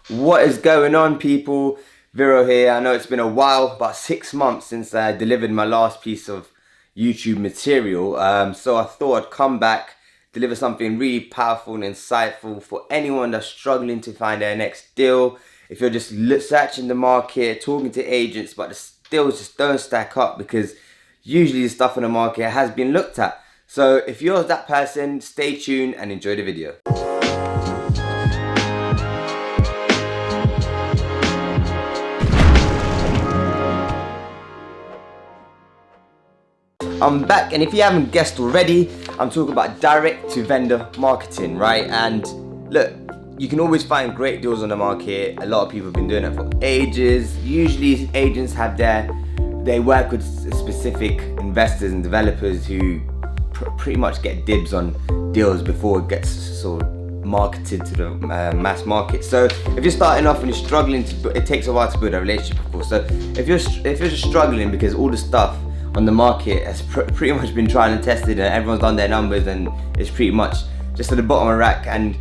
What is going on, people? Viro here. I know it's been a while, about 6 months since I delivered my last piece of YouTube material. So I thought I'd come back, deliver something really powerful and insightful for anyone that's struggling to find their next deal. If you're just searching the market, talking to agents, but the deals just don't stack up because usually the stuff on the market has been looked at. So if you're that person, stay tuned and enjoy the video. I'm back, and if you haven't guessed already, I'm talking about direct to vendor marketing, right? And look, you can always find great deals on the market. A lot of people have been doing it for ages. Usually agents have they work with specific investors and developers who pretty much get dibs on deals before it gets sort of marketed to the mass market. So if you're starting off and you're struggling it takes a while to build a relationship, of course. So if you're just struggling because all the stuff on the market has pretty much been tried and tested and everyone's done their numbers and it's pretty much just at the bottom of the rack, and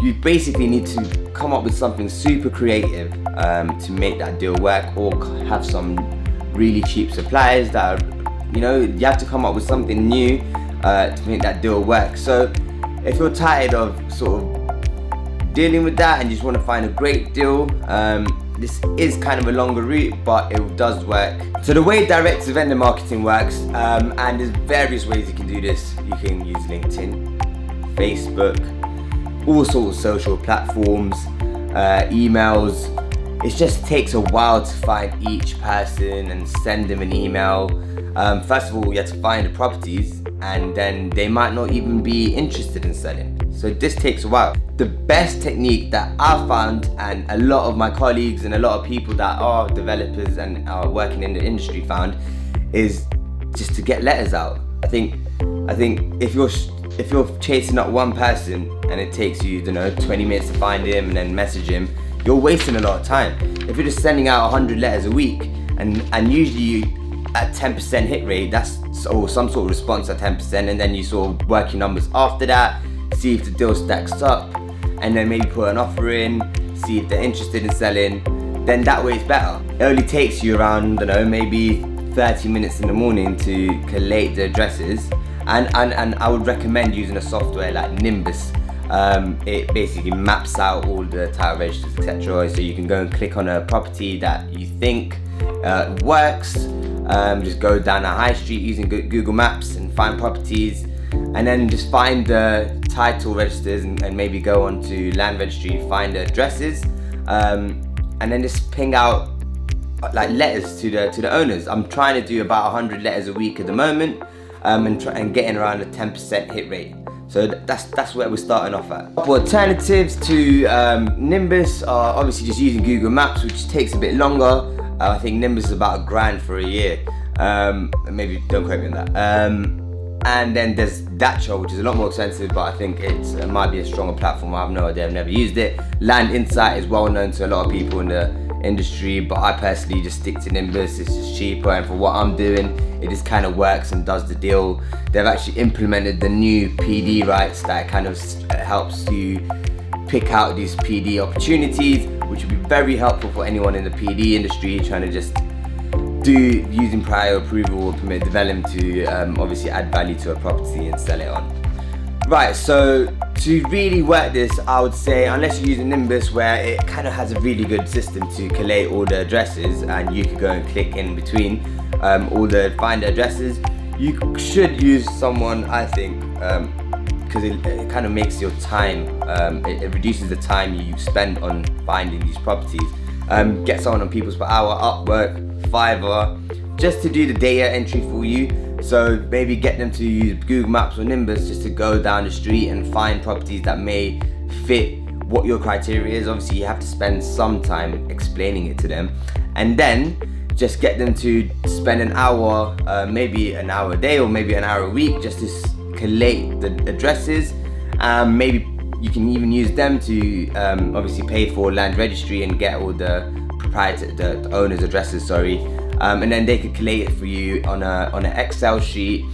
you basically need to come up with something super creative to make that deal work, or have some really cheap suppliers that are, you have to come up with something new to make that deal work. So if you're tired of sort of dealing with that and you just want to find a great deal, this is kind of a longer route, but it does work. So the way direct to vendor marketing works, and there's various ways you can do this. You can use LinkedIn, Facebook, all sorts of social platforms, emails. It just takes a while to find each person and send them an email. First of all, you have to find the properties, and then they might not even be interested in selling. So this takes a while. The best technique that I've found, and a lot of my colleagues and a lot of people that are developers and are working in the industry found, is just to get letters out. I think if you're chasing up one person and it takes you, 20 minutes to find him and then message him, you're wasting a lot of time. If you're just sending out 100 letters a week, and usually at 10% hit rate, or some sort of response at 10%, and then you sort of work your numbers after that, see if the deal stacks up, and then maybe put an offer in, see if they're interested in selling, then that way it's better. It only takes you around, maybe 30 minutes in the morning to collate the addresses, and I would recommend using a software like Nimbus. It basically maps out all the title registers, etc. So you can go and click on a property that you think works. Just go down a high street using Google Maps and find properties, and then just find the title registers and maybe go on to land registry, find the addresses, and then just ping out like letters to the owners. I'm trying to do about 100 letters a week at the moment, and getting around a 10% hit rate. So that's where we're starting off at. Alternatives to Nimbus are obviously just using Google Maps, which takes a bit longer. I think Nimbus is about $1,000 for a year. Maybe don't quote me on that. And then there's Datcha, which is a lot more expensive, but I think it might be a stronger platform. I have no idea, I've never used it. Land Insight is well known to a lot of people in the industry, but I personally just stick to Nimbus. It's just cheaper, and for what I'm doing, it just kind of works and does the deal. They've actually implemented the new PD rights that kind of helps you pick out these PD opportunities, which would be very helpful for anyone in the PD industry trying to just using prior approval or permit development to obviously add value to a property and sell it on. Right, so to really work this, I would say, unless you're using Nimbus, where it kind of has a really good system to collate all the addresses and you could go and click in between find the addresses, you should use someone, I think, because it kind of makes your time, it reduces the time you spend on finding these properties. Get someone on People's Per Hour, Upwork, Fiverr, just to do the data entry for you. So maybe get them to use Google Maps or Nimbus just to go down the street and find properties that may fit what your criteria is. Obviously you have to spend some time explaining it to them, and then just get them to spend an hour, maybe an hour a day or maybe an hour a week, just to collate the addresses. Maybe you can even use them to obviously pay for land registry and get all the owner's addresses, and then they could collate it for you on an Excel sheet,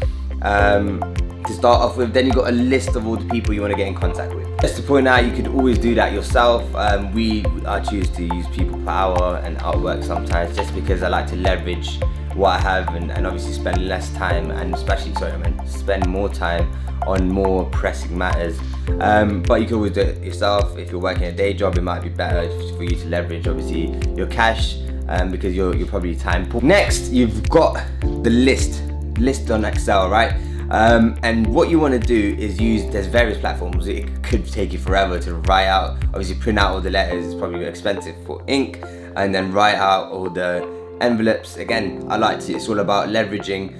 to start off with. Then you've got a list of all the people you want to get in contact with. Just to point out, you could always do that yourself. I choose to use people per hour and Outwork sometimes, just because I like to leverage what I have and obviously spend less time, and especially, spend more time on more pressing matters. But you can always do it yourself. If you're working a day job, it might be better for you to leverage obviously your cash, because you're probably time poor. Next, you've got the list on Excel, right? And what you want to do is there's various platforms. It could take you forever to write out, obviously print out all the letters. It's probably expensive for ink, and then write out all the envelopes. Again, it's all about leveraging.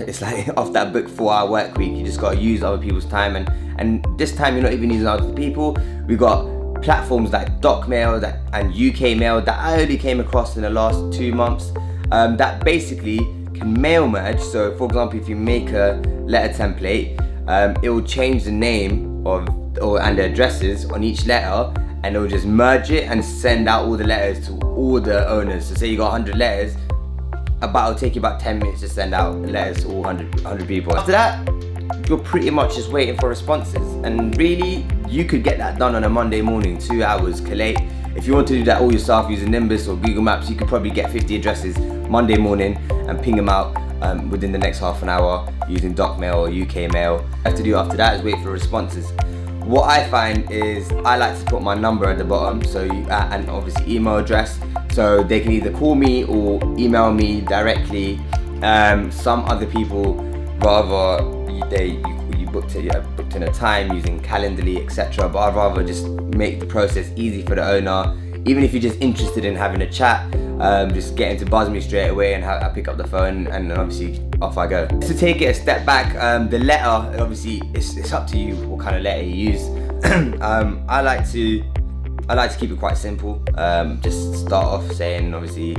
It's like off that book 4-hour work week. You just got to use other people's time, and this time you're not even using other people. We've got platforms like DocMail and UK Mail that I only came across in the last 2 months, that basically can mail merge. So for example, if you make a letter template, it will change the name and the addresses on each letter, and it will just merge it and send out all the letters to all the owners. So say you got 100 letters, it'll take you about 10 minutes to send out letters to all 100 people. After that, you're pretty much just waiting for responses, and really you could get that done on a Monday morning, 2 hours collate. If you want to do that all yourself using Nimbus or Google Maps, you could probably get 50 addresses Monday morning and ping them out within the next half an hour using DocMail or UK Mail. What you have to do after that is wait for responses. What I find is I like to put my number at the bottom, so and obviously email address, so they can either call me or email me directly. Some other people rather you booked in a time using Calendly, etc. But I'd rather just make the process easy for the owner. Even if you're just interested in having a chat, just get him to buzz me straight away, and I pick up the phone, and then obviously off I go. To take it a step back, the letter, obviously it's up to you what kind of letter you use. I like to keep it quite simple. Just start off saying obviously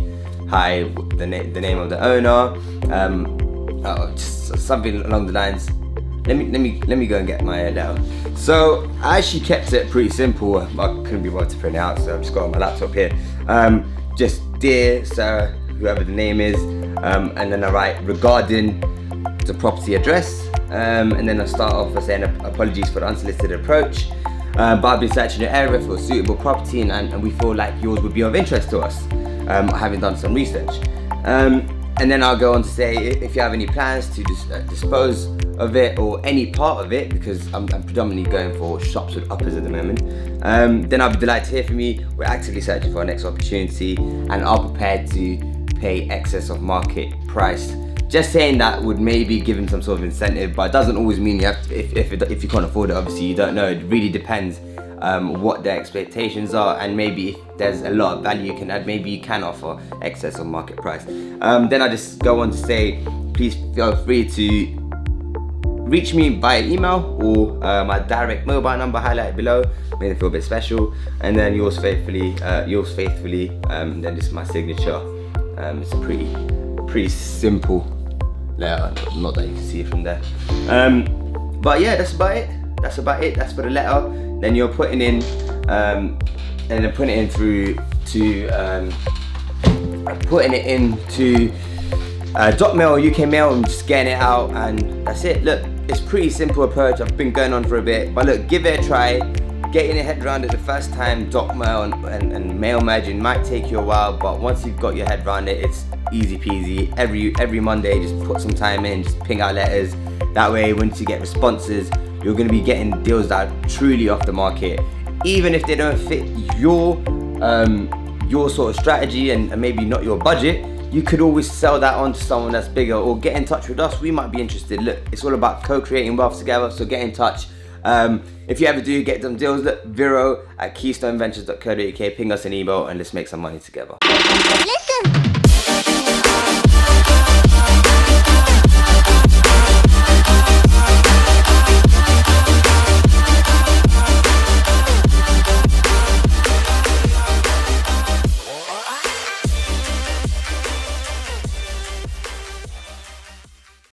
hi, the name of the owner, just something along the lines. Let me go and get my letter. So I actually kept it pretty simple. I couldn't be bothered to print it out, so I've just got it on my laptop here. Just dear Sarah, whoever the name is, and then I write regarding the property address, and then I start off by saying apologies for the unsolicited approach, but I've been searching the area for a suitable property, and we feel like yours would be of interest to us, having done some research. And then I'll go on to say if you have any plans to dispose of it or any part of it, because I'm predominantly going for shops with uppers at the moment, then I'll be delighted to hear from you. We're actively searching for our next opportunity and are prepared to pay excess of market price. Just saying that would maybe give him some sort of incentive, but it doesn't always mean you have to, if you can't afford it, obviously you don't know. It really depends what their expectations are, and maybe if there's a lot of value you can add, maybe you can offer excess of market price. Then I just go on to say, please feel free to reach me via email or my direct mobile number highlighted below, made it feel a bit special, and then yours faithfully, then just my signature. It's a pretty simple letter, not that you can see it from there. But yeah, that's about it. That's for the letter. Then you're putting in, and then putting it in through to putting it into DocMail or UK Mail, and just getting it out, and that's it. Look, it's pretty simple approach. I've been going on for a bit, but look, give it a try. Getting your head around it the first time, DocMail and mail merging might take you a while, but once you've got your head around it, it's easy peasy. Every Monday, just put some time in, just ping out letters. That way, once you get responses, you're going to be getting deals that are truly off the market, even if they don't fit your sort of strategy and maybe not your budget. You could always sell that on to someone that's bigger, or get in touch with us. We might be interested. Look, it's all about co-creating wealth together, so get in touch. If you ever do get some deals, look, Viro at keystoneventures.co.uk, ping us an email and let's make some money together. Listen.